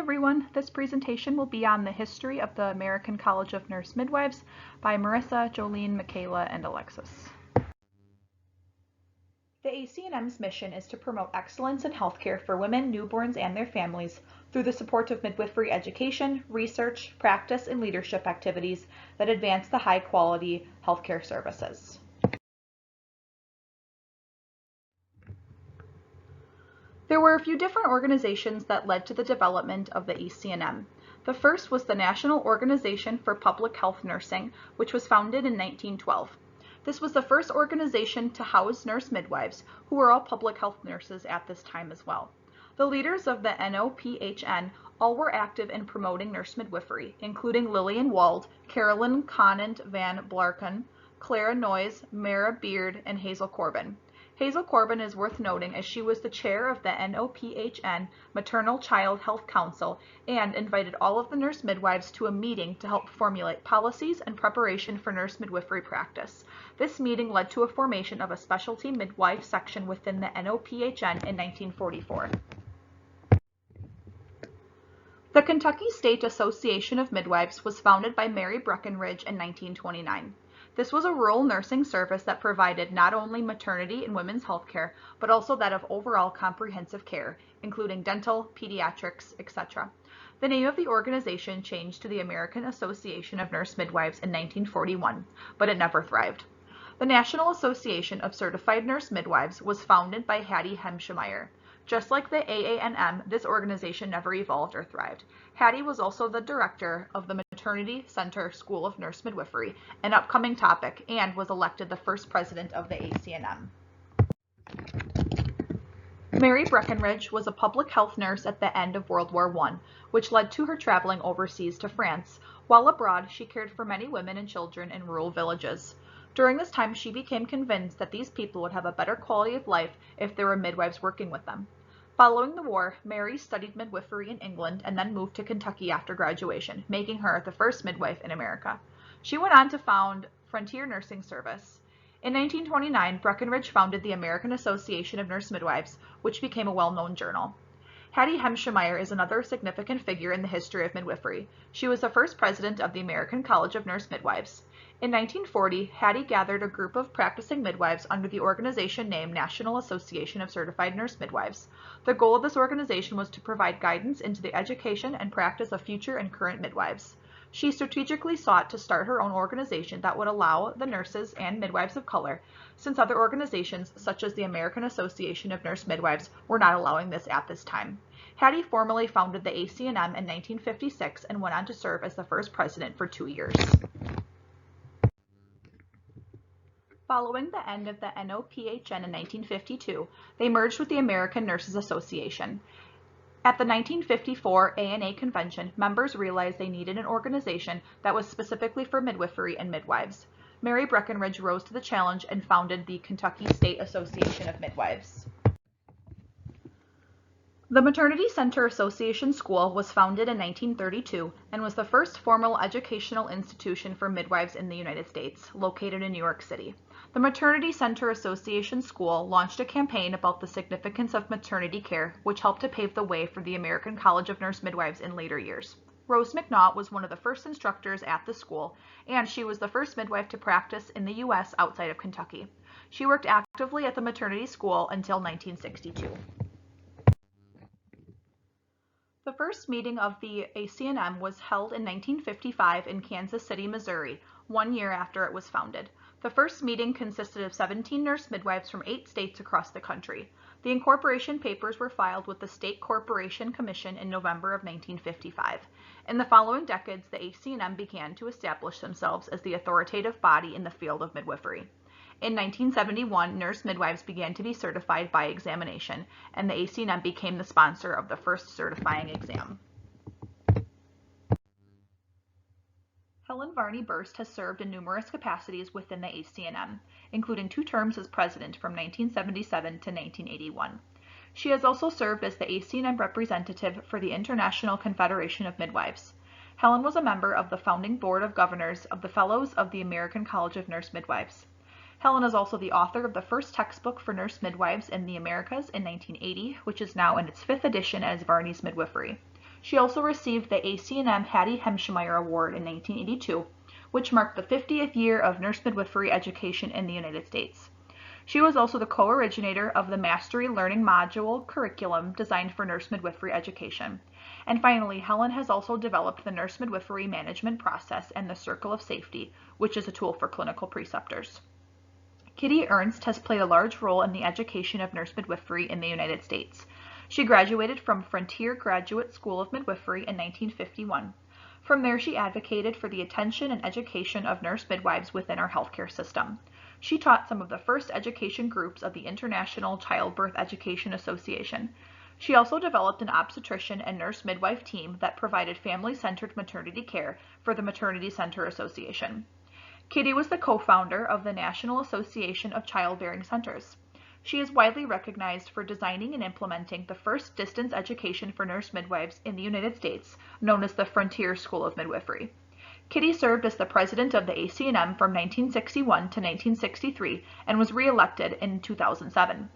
everyone, this presentation will be on the history of the American College of Nurse Midwives by Marisa, Jolene, Mikayla, and Alexis. The ACNM's mission is to promote excellence in healthcare for women, newborns, and their families through the support of midwifery education, research, practice, and leadership activities that advance the high-quality healthcare services. There were a few different organizations that led to the development of the ACNM. The first was the National Organization for Public Health Nursing, which was founded in 1912. This was the first organization to house nurse midwives, who were all public health nurses at this time as well. The leaders of the NOPHN all were active in promoting nurse midwifery, including Lillian Wald, Carolyn Conant van Blarken, Clara Noyes, Mara Beard, and Hazel Corbin. Hazel Corbin is worth noting as she was the chair of the NOPHN Maternal Child Health Council and invited all of the nurse midwives to a meeting to help formulate policies and preparation for nurse midwifery practice. This meeting led to a formation of a specialty midwife section within the NOPHN in 1944. The Kentucky State Association of Midwives was founded by Mary Breckinridge in 1929. This was a rural nursing service that provided not only maternity and women's health care, but also that of overall comprehensive care, including dental, pediatrics, etc. The name of the organization changed to the American Association of Nurse Midwives in 1941, but it never thrived. The National Association of Certified Nurse Midwives was founded by Hattie Hemschemeyer. Just like the AANM, this organization never evolved or thrived. Hattie was also the director of the Maternity Center School of Nurse Midwifery, an upcoming topic, and was elected the first president of the ACNM. Mary Breckinridge was a public health nurse at the end of World War I, which led to her traveling overseas to France. While abroad, she cared for many women and children in rural villages. During this time, she became convinced that these people would have a better quality of life if there were midwives working with them. Following the war, Mary studied midwifery in England and then moved to Kentucky after graduation, making her the first midwife in America. She went on to found Frontier Nursing Service. In 1929, Breckinridge founded the American Association of Nurse Midwives, which became a well-known journal. Hattie Hemschemeyer is another significant figure in the history of midwifery. She was the first president of the American College of Nurse Midwives. In 1940, Hattie gathered a group of practicing midwives under the organization named National Association of Certified Nurse Midwives. The goal of this organization was to provide guidance into the education and practice of future and current midwives. She strategically sought to start her own organization that would allow the nurses and midwives of color, since other organizations, such as the American Association of Nurse Midwives, were not allowing this at this time. Hattie formally founded the ACNM in 1956 and went on to serve as the first president for 2 years. Following the end of the NOPHN in 1952, they merged with the American Nurses Association. At the 1954 ANA convention, members realized they needed an organization that was specifically for midwifery and midwives. Mary Breckinridge rose to the challenge and founded the Kentucky State Association of Midwives. The Maternity Center Association School was founded in 1932 and was the first formal educational institution for midwives in the United States, located in New York City. The Maternity Center Association School launched a campaign about the significance of maternity care, which helped to pave the way for the American College of Nurse Midwives in later years. Rose McNaught was one of the first instructors at the school, and she was the first midwife to practice in the U.S. outside of Kentucky. She worked actively at the maternity school until 1962. The first meeting of the ACNM was held in 1955 in Kansas City, Missouri, 1 year after it was founded. The first meeting consisted of 17 nurse midwives from 8 states across the country. The incorporation papers were filed with the State Corporation Commission in November of 1955. In the following decades, the ACNM began to establish themselves as the authoritative body in the field of midwifery. In 1971, nurse midwives began to be certified by examination, and the ACNM became the sponsor of the first certifying exam. Helen Varney Burst has served in numerous capacities within the ACNM, including 2 terms as president from 1977 to 1981. She has also served as the ACNM representative for the International Confederation of Midwives. Helen was a member of the founding board of governors of the Fellows of the American College of Nurse Midwives. Helen is also the author of the first textbook for nurse midwives in the Americas in 1980, which is now in its 5th edition as Varney's Midwifery. She also received the ACNM Hattie Hemschmeyer Award in 1982, which marked the 50th year of nurse midwifery education in the United States. She was also the co-originator of the Mastery Learning Module curriculum designed for nurse midwifery education. And finally, Helen has also developed the nurse midwifery management process and the Circle of Safety, which is a tool for clinical preceptors. Kitty Ernst has played a large role in the education of nurse midwifery in the United States. She graduated from Frontier Graduate School of Midwifery in 1951. From there, she advocated for the attention and education of nurse midwives within our healthcare system. She taught some of the first education groups of the International Childbirth Education Association. She also developed an obstetrician and nurse midwife team that provided family-centered maternity care for the Maternity Center Association. Kitty was the co-founder of the National Association of Childbearing Centers. She is widely recognized for designing and implementing the first distance education for nurse midwives in the United States, known as the Frontier School of Midwifery. Kitty served as the president of the ACNM from 1961 to 1963 and was re-elected in 2007.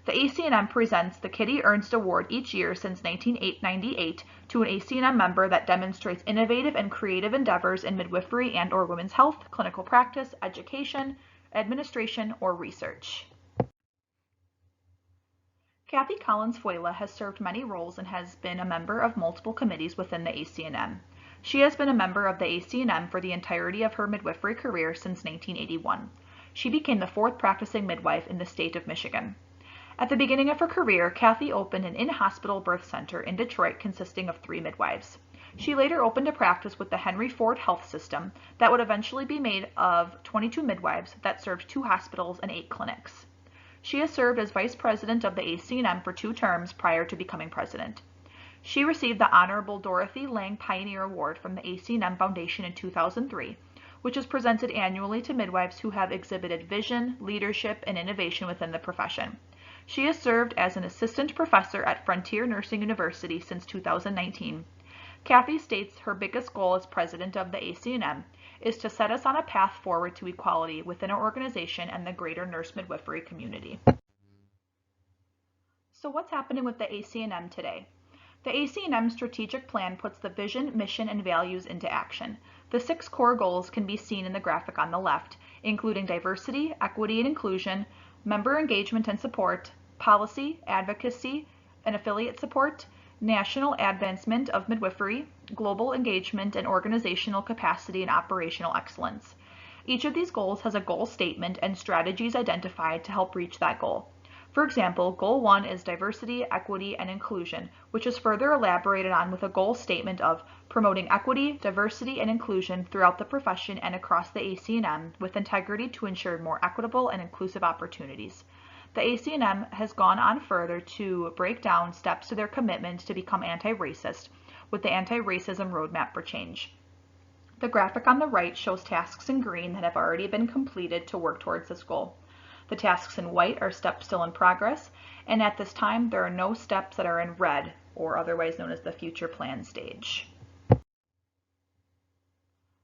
The ACNM presents the Kitty Ernst Award each year since 1998 to an ACNM member that demonstrates innovative and creative endeavors in midwifery and/or women's health, clinical practice, education, administration, or research. Kathy Collins-Fuela has served many roles and has been a member of multiple committees within the ACNM. She has been a member of the ACNM for the entirety of her midwifery career since 1981. She became the fourth practicing midwife in the state of Michigan. At the beginning of her career, Kathy opened an in-hospital birth center in Detroit consisting of 3 midwives. She later opened a practice with the Henry Ford Health System that would eventually be made of 22 midwives that served 2 hospitals and 8 clinics. She has served as vice president of the ACNM for 2 terms prior to becoming president. She received the Honorable Dorothy Lang Pioneer Award from the ACNM Foundation in 2003, which is presented annually to midwives who have exhibited vision, leadership, and innovation within the profession. She has served as an assistant professor at Frontier Nursing University since 2019. Kathy states her biggest goal as president of the ACNM is to set us on a path forward to equality within our organization and the greater nurse midwifery community. So what's happening with the ACNM today? The ACNM strategic plan puts the vision, mission, and values into action. The 6 core goals can be seen in the graphic on the left, including diversity, equity and inclusion, member engagement and support, policy, advocacy, and affiliate support, national advancement of midwifery, global engagement, and organizational capacity and operational excellence. Each of these goals has a goal statement and strategies identified to help reach that goal. For example, Goal 1 is diversity, equity, and inclusion, which is further elaborated on with a goal statement of promoting equity, diversity, and inclusion throughout the profession and across the ACNM with integrity to ensure more equitable and inclusive opportunities. The ACNM has gone on further to break down steps to their commitment to become anti-racist with the Anti-Racism Roadmap for Change. The graphic on the right shows tasks in green that have already been completed to work towards this goal. The tasks in white are steps still in progress, and at this time there are no steps that are in red, or otherwise known as the future plan stage.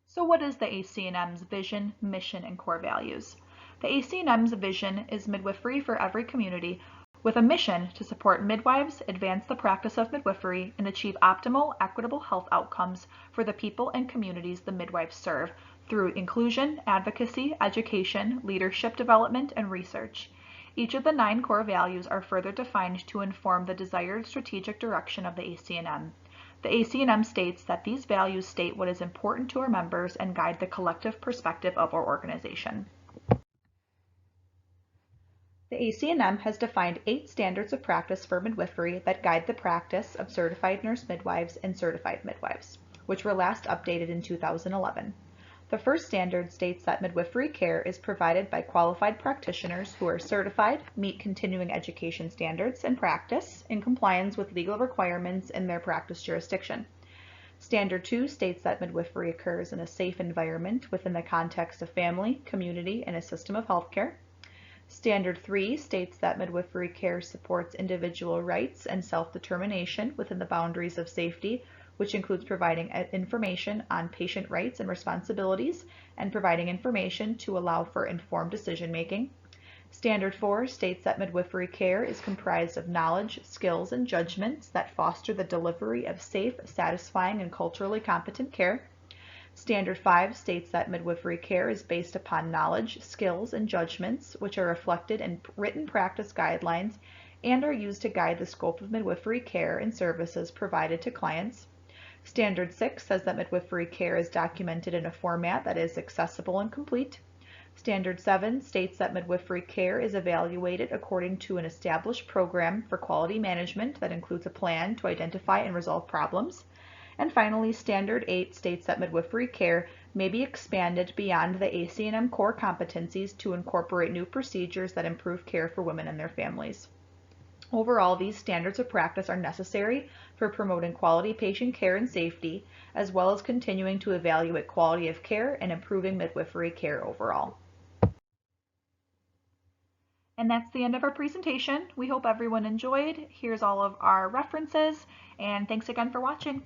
So what is the ACNM's vision, mission, and core values? The ACNM's vision is midwifery for every community with a mission to support midwives, advance the practice of midwifery, and achieve optimal, equitable health outcomes for the people and communities the midwives serve through inclusion, advocacy, education, leadership development, and research. Each of the 9 core values are further defined to inform the desired strategic direction of the ACNM. The ACNM states that these values state what is important to our members and guide the collective perspective of our organization. The ACNM has defined 8 standards of practice for midwifery that guide the practice of certified nurse midwives and certified midwives, which were last updated in 2011. The first standard states that midwifery care is provided by qualified practitioners who are certified, meet continuing education standards, and practice in compliance with legal requirements in their practice jurisdiction. Standard 2 states that midwifery occurs in a safe environment within the context of family, community, and a system of healthcare. Standard 3 states that midwifery care supports individual rights and self-determination within the boundaries of safety, which includes providing information on patient rights and responsibilities and providing information to allow for informed decision-making. Standard 4 states that midwifery care is comprised of knowledge, skills, and judgments that foster the delivery of safe, satisfying, and culturally competent care. Standard 5 states that midwifery care is based upon knowledge, skills, and judgments which are reflected in written practice guidelines and are used to guide the scope of midwifery care and services provided to clients. Standard 6 says that midwifery care is documented in a format that is accessible and complete. Standard 7 states that midwifery care is evaluated according to an established program for quality management that includes a plan to identify and resolve problems. And finally, Standard 8 states that midwifery care may be expanded beyond the ACNM core competencies to incorporate new procedures that improve care for women and their families. Overall, these standards of practice are necessary for promoting quality patient care and safety, as well as continuing to evaluate quality of care and improving midwifery care overall. And that's the end of our presentation. We hope everyone enjoyed. Here's all of our references, and thanks again for watching.